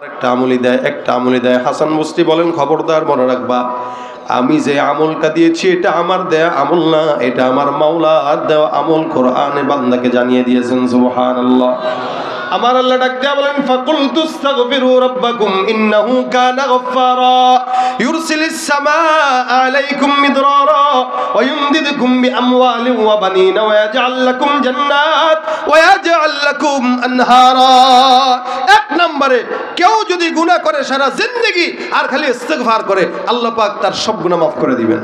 একটা আমলি দেয় হাসান বসরি বলেন, খবরদার মনে রাখবা, আমি যে আমলটা দিয়েছি এটা আমার দেয়া আমল না, এটা আমার মাওলার দেওয়া আমল। কোরআনে বান্দাকে জানিয়ে দিয়েছেন। সুবহানাল্লাহ। আমার আল্লাহ ডাক দিয়া বলেন, ফাকুলতু আস্তাগফিরু রাব্বাকুম ইন্নাহু কানা গফফারা ইউরসিলিস সামাআ আলাইকুম মিদরারা ওয়া ইউমদিদকুম বিআমওয়ালিন ওয়া বানিনা ওয়া ইয়াজআল লাকুম জান্নাত ওয়া ইয়াজআল লাকুম আনহারা। এক নম্বরে কেউ যদি গুনাহ করে সারা জিন্দেগি আর খালি ইস্তিগফার করে, আল্লাহ পাক তার সব গুনাহ মাফ করে দিবেন।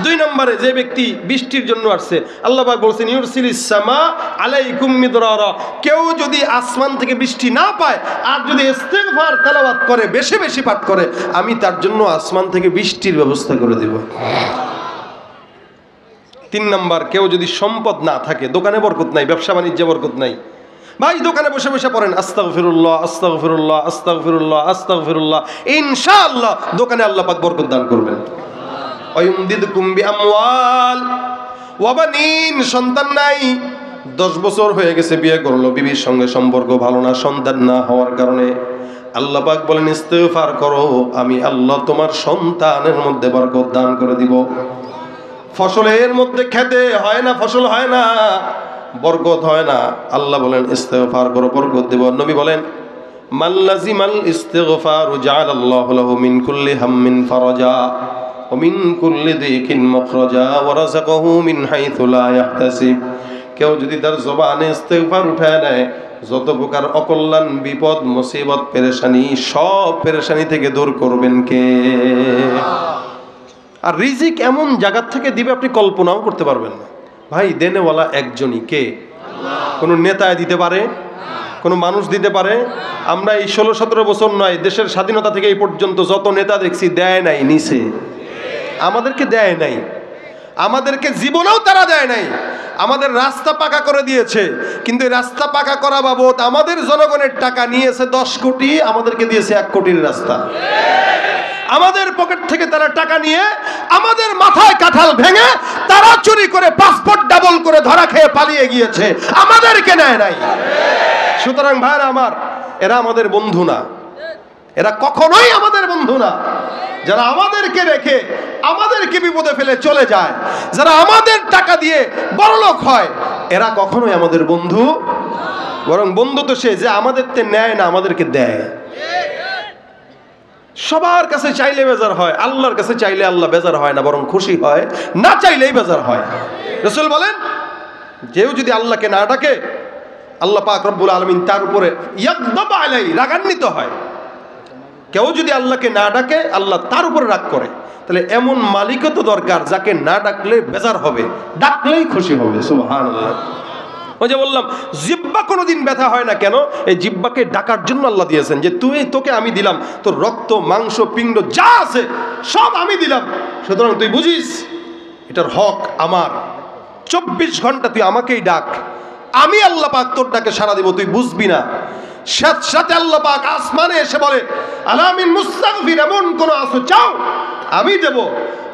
দুই নম্বরে যে ব্যক্তি বৃষ্টির জন্য আসছে, আল্লাহ পাক বলেছেন ইউরসিলিস সামাআ আলাইকুম মিদরারা, কেউ যদি আসমান থেকে বৃষ্টি না পায় আর যদি ইস্তিগফার তেলাওয়াত করে, বেশি বেশি পাঠ করে, আমি তার জন্য আসমান থেকে বৃষ্টির ব্যবস্থা করে দেব। তিন নম্বর, কেউ যদি সম্পদ না থাকে, দোকানে বরকত নাই, ব্যবসা বাণিজ্যে বরকত নাই, ভাই দোকানে বসে বসে পড়েন আস্তাগফিরুল্লাহ আস্তাগফিরুল্লাহ আস্তাগফিরুল্লাহ আস্তাগফিরুল্লাহ, ইনশাআল্লাহ দোকানে আল্লাহ পাক বরকত দান করবেন। ওয়ায়ুমদিদকুম বিআমওয়াল ওয়া বানিন, সন্তান নাই, 10 বছর হয়ে গেছে বিয়ে করলো, বিবির সঙ্গে সম্পর্ক ভালো না, সন্তান না হওয়ার কারণে আল্লাহ পাক বলেন ইস্তিগফার করো, আমি আল্লাহ তোমার সন্তানের মধ্যে বরকত দান করে দিব। ফসলের মধ্যে খেতে হয় না, ফসল হয় না, বরকত হয় না, আল্লাহ বলেন ইস্তিগফার করো, বরকত দেব। নবী বলেন মাল্লাজিমাল ইস্তিগফারু জাআলাল্লাহু লাহু মিন কুল্লি হাম্মিন ফারাজা ওয়া মিন কুল্লি দিকিন মাখরাজা ওয়া রাযাকাহু মিন হাইথু লা ইয়াহতাসিব। কেউ যদি তার জবানে ইস্তিগফার উঠায় নেয়, যত প্রকার অকল্যাণ, বিপদ, মুসিবত, পেরেশানি, সব পেরেশানি থেকে দূর করবেন কে? আর রিজিক এমন জায়গা থেকে দিবে আপনি কল্পনাও করতে পারবেন না। ভাই দেনেওয়ালা একজনই, কে? কোনো নেতায় দিতে পারে? কোনো মানুষ দিতে পারে? আমরা এই 16-17 বছর নয়, দেশের স্বাধীনতা থেকে এই পর্যন্ত যত নেতা দেখছি, দেয় নাই, নিছে। আমাদেরকে দেয় নাই, আমাদেরকে জীবনেও তারা দেয় নাই। আমাদের রাস্তা পাকা করে দিয়েছে, কিন্তু এই রাস্তা পাকা করা বাবদ আমাদের জনগণের টাকা নিয়েছে 10 কোটি, আমাদেরকে দিয়েছে 1 কোটির রাস্তা। আমাদের পকেট থেকে তারা টাকা নিয়ে আমাদের মাথায় কাঁঠাল ভেঙে তারা চুরি করে পাসপোর্ট ডাবল করে ধরা খেয়ে পালিয়ে গিয়েছে, আমাদেরকে নেয় নাই। সুতরাং ভাইরা আমার, এরা আমাদের বন্ধু না, এরা কখনোই আমাদের বন্ধু না। যারা আমাদেরকে রেখে আমাদেরকে বিপদে ফেলে চলে যায়, যারা আমাদের টাকা দিয়ে বড়লোক হয়, এরা কখনোই আমাদের বন্ধু। বরং বন্ধু তো সে যে আমাদেরকে নেয় না, আমাদেরকে দেয়। সবার কাছে চাইলে বেজার হয়, আল্লাহর কাছে চাইলে আল্লাহ বেজার হয় না, বরং খুশি হয়, না চাইলেই বেজার হয়। রাসূল বলেন, কেউ যদি আল্লাহকে না ডাকে, আল্লাহ পাক রব্বুল আলামিন তার উপরে ইয়াগদাব আলাইহি, রাগান্বিত হয়। কেউ যদি আল্লাহকে না ডাকে, আল্লাহ তার উপরে রাগ করে। তাহলে এমন মালিকও তো দরকার যাকে না ডাকলে বেজার হবে, ডাকলেই খুশি হবে। সুবহানাল্লাহ। ওই যে বললাম, জিহ্বা কোনোদিন ব্যথা হয় না কেন? এই জিহ্বাকে ডাকার জন্য আল্লাহ দিয়েছেন, যে তোকে আমি দিলাম, তোর রক্ত, মাংস, পিণ্ড যা আছে সব আমি দিলাম, সুতরাং তুই বুঝিস এটার হক আমার। 24 ঘন্টা তুই আমাকেই ডাক, আমি আল্লাহ পাক তোর ডাকে সাড়া দিব, তুই বুঝবি না। সাথে আল্লাহ পাক আসমানে এসে বলে, আলামিন মুস্তাগফির, এমন কোন আসো চাও আমি দেব।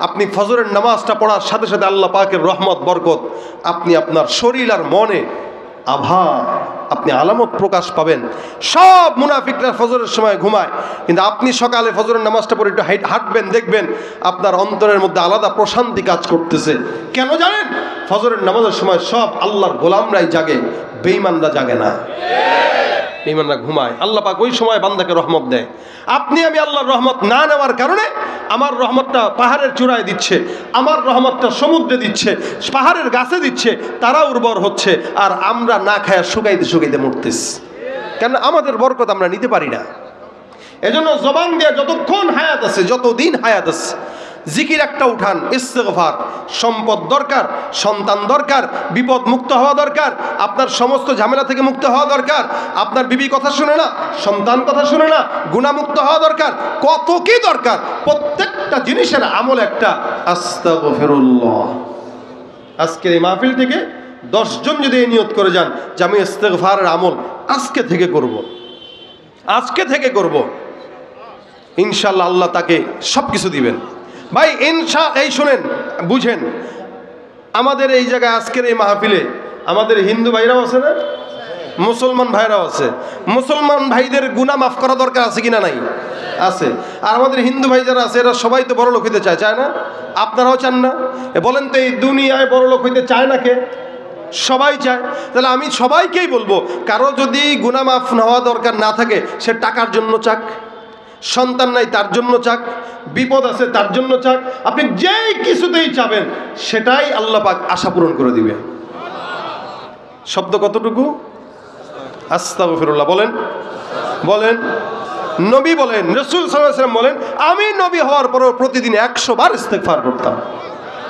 আপনি ফজরের নামাজটা পড়ার সাথে সাথে আল্লাহ পাকের রহমত, বরকত, আপনি আপনার শরীর আর মনে আভা, আপনি আলামত প্রকাশ পাবেন। সব মুনাফিকরা ফজরের সময় ঘুমায়, কিন্তু আপনি সকালে ফজরের নামাজটা পড়ে একটু হাঁটবেন, দেখবেন আপনার অন্তরের মধ্যে আলাদা প্রশান্তি কাজ করতেছে। কেন জানেন? ফজরের নামাজের সময় সব আল্লাহর গোলামরাই জাগে, বেঈমানরা জাগে না। বেঈমানরা ঘুমায়, আল্লাহ পাক ওই সময় বান্দাকে রহমত দেয়। আপনি আমি আল্লাহর রহমত না নেওয়ার কারণে আমার রহমতটা পাহাড়ের চূড়ায় দিচ্ছে, আমার রহমতটা সমুদ্রে দিচ্ছে, পাহাড়ের গাছে দিচ্ছে, তারা উর্বর হচ্ছে, আর আমরা না খায়া শুকাইতে শুকাইতে মরতেছি। কেন? আমাদের বরকত আমরা নিতে পারি না। এজন্য জবান দিয়ে যতক্ষণ হায়াত আছে, যতদিন হায়াত আছে, জিকির একটা উঠান, ইস্তিগফার। সম্পদ দরকার, সন্তান দরকার, বিপদ মুক্ত হওয়া দরকার, আপনার সমস্ত ঝামেলা থেকে মুক্ত হওয়া দরকার, আপনার বিবি কথা শুনে না, সন্তান কথা শুনে না, গুনাহমুক্ত হওয়া দরকার, কত কি দরকার। প্রত্যেকটা জিনিসের আমল একটা, আস্তাগফিরুল্লাহ। আজকের এই মাহফিল থেকে 10 জন যদি এই নিয়ত করে যান যে আমি ইস্তিগফারের আমল আজকে থেকে করব, আজকে থেকে করব, ইনশাআল্লাহ আল্লাহ তাকে সব কিছু দিবেন। ভাই এই শোনেন, বুঝেন, আমাদের এই জায়গায় আজকের এই মাহফিলে আমাদের হিন্দু ভাইরাও আছে না? মুসলমান ভাইরাও আছে। মুসলমান ভাইদের গুনাহ মাফ করা দরকার আছে কিনা নাই? আছে। আর আমাদের হিন্দু ভাই যারা আছে এরা সবাই তো বড় লোক হইতে চায়, চায় না? আপনারাও চান না? বলেন তো এই দুনিয়ায় বড় লোক হইতে চায় না কে? সবাই চায়। তাহলে আমি সবাইকেই বলবো, কারো যদি গুনাহ মাফ হওয়া দরকার না থাকে, সে টাকার জন্য চাক, সন্তান নাই তার জন্য চাক, বিপদ আছে তার জন্য চাক, আপনি যেই কিছুতেই চাবেন সেটাই আল্লাহ পাক আশা পূরণ করে দিবে। শব্দ কতটুকু? আস্তাগফিরুল্লাহ বলেন, বলেন। নবী বলেন, রাসূল সাল্লাল্লাহু আলাইহি ওয়াসাল্লাম বলেন, আমি নবী হওয়ার পরেও প্রতিদিন 100 বার ইস্তেগফার করতাম।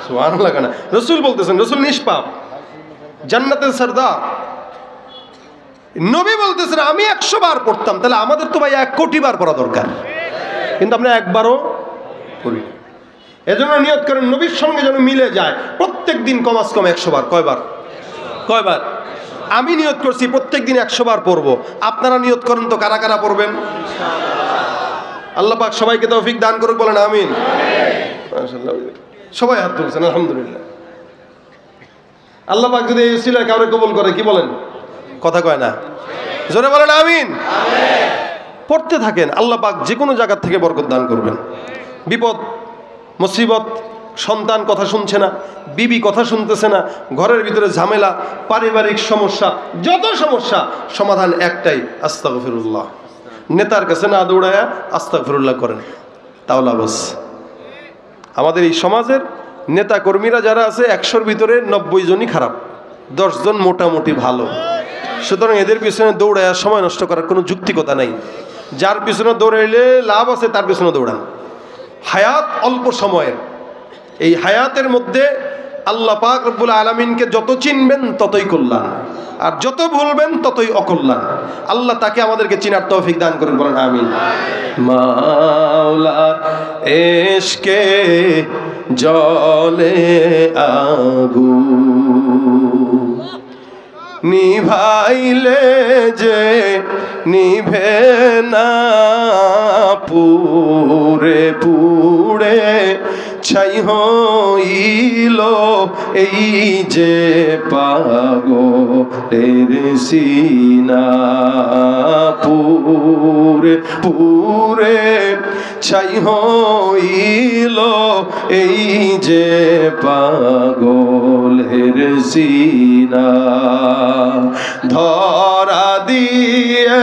সুবহানাল্লাহ। কেন? রাসূল বলতেছেন, রাসূল নিষ্পাপ, জান্নাতের সরদার, নবী বলতেছেন আমি 100 বার পড়তাম। তাহলে আমাদের তো ভাই 1 কোটি বার পড়া দরকার, কিন্তু আমরা একবারও পড়ি না। এজন্য নিয়ত করেন নবীর সঙ্গে যেন মিলে যায়, প্রত্যেক দিন কমাস কম 100 বার। কয়বার? কয়বার? আমি নিয়ত করছি প্রত্যেক দিন 100 বার পড়বো। আপনারা নিয়ত করেন তো কারা কারা পড়বেন? আল্লাহ পাক সবাইকে তৌফিক দান করুক, বলেন আমিন। মাশাআল্লাহ, সবাই হাত তুলছেন, আলহামদুলিল্লাহ। আল্লাহ পাক যদি এই উসিলায় কাউকে কবুল করে, কি বলেন? কথা কয় না, জোরে বলেন আমিন। পড়তে থাকেন, আল্লাহ পাক যে কোনো জায়গা থেকে বরকত দান করবেন। বিপদ মুসিবত, সন্তান কথা শুনছে না, বিবি কথা শুনতেছে না, ঘরের ভিতরে ঝামেলা, পারিবারিক সমস্যা, যত সমস্যা সমাধান একটাই, আস্তাগফিরুল্লাহ। নেতার কাছে না দৌড়ায়া আস্তাগফিরুল্লাহ করেন, তাহলে বাস। আমাদের এই সমাজের নেতা কর্মীরা যারা আছে 100-র ভিতরে 90 জনই খারাপ, 10 জন মোটামুটি ভালো। সুতরাং এদের পিছনে দৌড়ায়া সময় নষ্ট করার কোনো যুক্তিকতা নাই। যার পিছনে দৌড়াইলে লাভ আছে তার পিছনে দৌড়ান। হায়াত অল্প সময়ের, এই হায়াতের মধ্যে আল্লাহ পাক রব্বুল আলামিনকে যত চিনবেন ততই কল্যাণ, আর যত ভুলবেন ততই অকল্যাণ। আল্লাহ তাকে আমাদেরকে চিনার তৌফিক দান করুন, বলেন আমিন। মাওলার এশকে জলে আগুন, নিভাইলে যে নিভে না, পুরে পুড়ে ছাই হইল এই যে পাগলের সিনা, পুরে পুরে ছাই হইল এই যে পাগলের সিনা, ধরা দিয়ে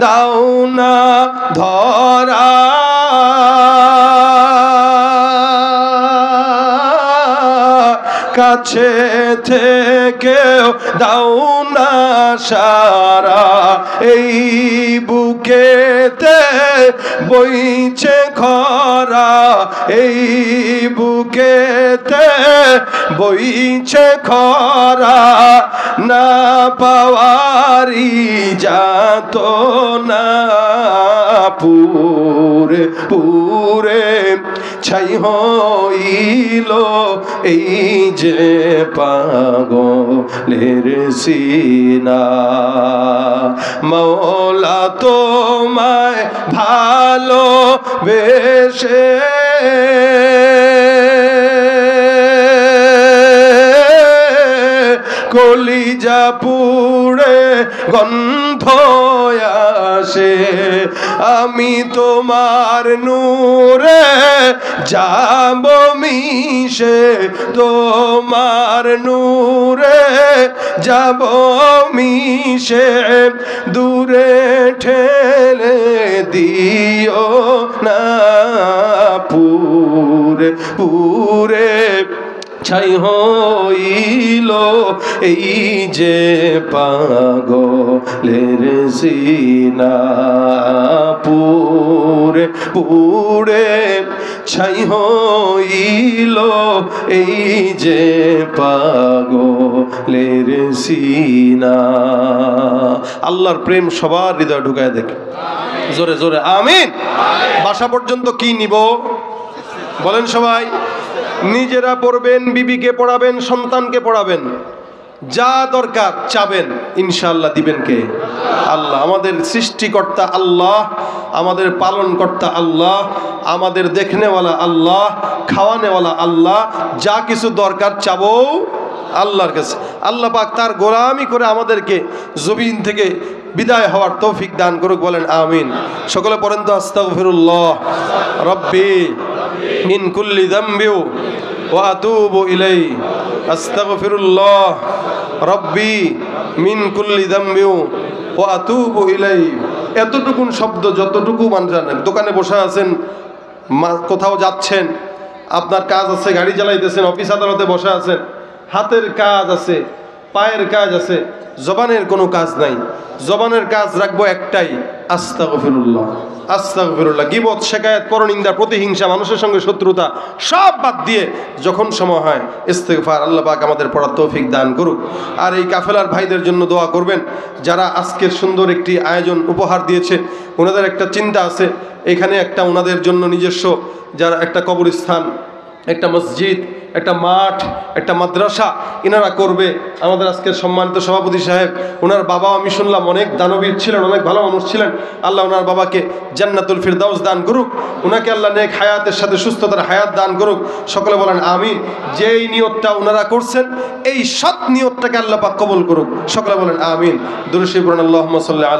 দাও না ধরা, কাছে থেকেও দাও না সারা, এই বুকেতে বইছে খরা, এই বুকেতে বইছে খরা, না পাওয়ারি যাত না, পুরে পুরে ছাই হইল এই যে পাগলের সিনা, মওলা তোমায় ভালো বেশে কলিজা পুড়ে গন্ধ আসে, আমি তোমার নূরে যাব মিশে, তোমার নূরে যাব মিশে, দূরে ঠেলে দিও না, পুরে পুরে ছাই হইল এই যে পাগলের সিনা, পুরে পুরে ছাই হইল এই যে পাগলের সিনা। আল্লাহর প্রেম সবার হৃদয় ঢুকায় দেখে, জোরে জোরে আমিন। বাসা পর্যন্ত কি নিব বলেন সবাই? নিজেরা পড়বেন, বিবিকে পড়াবেন, সন্তানকে পড়াবেন, যা দরকার চাবেন, ইনশাআল্লাহ দিবেন কে? আল্লাহ। আমাদের সৃষ্টিকর্তা আল্লাহ, আমাদের পালনকর্তা আল্লাহ, আমাদের দেখনেওয়ালা আল্লাহ, খাওয়ানেওয়ালা আল্লাহ। যা কিছু দরকার চাবো আল্লাহর কাছে। আল্লাহ পাক তার গোলামি করে আমাদেরকে জমিন থেকে বিদায় হওয়ার তৌফিক দান করুক, বলেন আমিন। সকলে পড়েন তো আস্তাগফিরুল্লাহ রাব্বি মিন কুল্লি যামবি ওয়া আতুবু ইলাইহি, আস্তাগফিরুল্লাহ রাব্বি মিন কুল্লি যামবি ওয়া আতুবু ইলাইহি। এতটুকুন শব্দ যতটুকু মানুষ জানেন, দোকানে বসে আছেন, কোথাও যাচ্ছেন, আপনার কাজ আছে, গাড়ি চালাইতেছেন, অফিস আদালতে বসে আছেন, হাতের কাজ আছে, পায়ের কাজ আছে, জবানের কোনো কাজ নাই। জবানের কাজ রাখবো একটাই, আস্তাগফিরুল্লাহ আস্তাগফিরুল্লাহ। গীবত, শিকায়াত, পরনিন্দা, প্রতিহিংসা, মানুষের সঙ্গে শত্রুতা সব বাদ দিয়ে যখন সময় হয় ইস্তেগফার। আল্লাহ পাক আমাদের পড়ার তৌফিক দান করুক। আর এই কাফেলার ভাইদের জন্য দোয়া করবেন, যারা আজকের সুন্দর একটি আয়োজন উপহার দিয়েছে। ওনাদের একটা চিন্তা আছে, এখানে একটা ওনাদের জন্য নিজস্ব যারা একটা কবরস্থান, একটা মসজিদ, একটা মাঠ, একটা মাদ্রাসা এনারা করবে। আমাদের আজকের সম্মানিত সভাপতি সাহেব, ওনার বাবা আমি শুনলাম অনেক দানবীর ছিলেন, অনেক ভালো মানুষ ছিলেন। আল্লাহ ওনার বাবাকে জান্নাতুল ফিরদাউস দান করুক, ওনাকে আল্লাহ নেক হায়াতের সাথে সুস্থতার হায়াত দান করুক। সকলে বলেন আমিন। যেই নিয়তটা ওনারা করছেন, এই সৎ নিয়তটাকে আল্লাহ পাক কবুল করুক। সকলে বলেন আমিন। দুরূদ শরীফ পড়ুন, আল্লাহুম্মা সাল্লি আলা